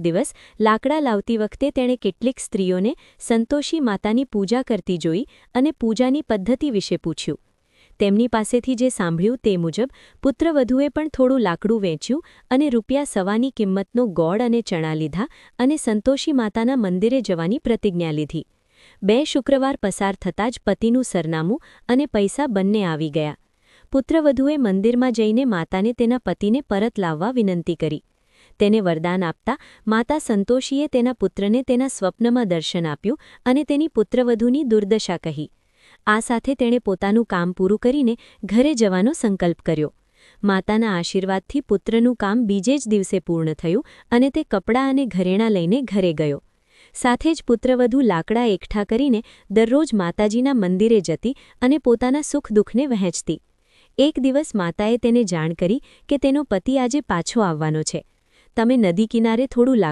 દિવસ લાકડા લાવતી વખતે તેણે કેટલીક સ્ત્રીઓને સંતોષી માતાની પૂજા કરતી જોઈ અને પૂજાની પદ્ધતિ વિશે પૂછ્યું. તેમની પાસેથી જે સાંભળ્યું તે મુજબ પુત્રવધુએ પણ થોડું લાકડું વેચ્યું અને ₹1.25 કિંમતનો ગોળ અને ચણા લીધા અને સંતોષી માતાના મંદિરે જવાની પ્રતિજ્ઞા લીધી. 2 શુક્રવાર પસાર થતાં જ પતિનું સરનામું અને પૈસા બંને આવી ગયા. પુત્રવધુએ મંદિરમાં જઈને માતાને તેના પતિને પરત લાવવા વિનંતી કરી. તેને વરદાન આપતા માતા સંતોષીએ તેના પુત્રને તેના સ્વપ્નમાં દર્શન આપ્યું અને તેની પુત્રવધુની દુર્દશા કહી. આ સાથે તેણે પોતાનું કામ પૂરું કરીને ઘરે જવાનો સંકલ્પ કર્યો. માતાના આશીર્વાદથી પુત્રનું કામ બીજે જ દિવસે પૂર્ણ થયું અને તે કપડાં અને ઘરેણાં લઈને ઘરે ગયો. સાથે જ પુત્રવધુ લાકડા એકઠા કરીને દરરોજ માતાજીના મંદિરે જતી અને પોતાના સુખ દુઃખને વહેંચતી. એક દિવસ માતાએ તેને જાણ કરી કે તેનો પતિ આજે પાછો આવવાનો છે. તમે નદી કિનારે થોડું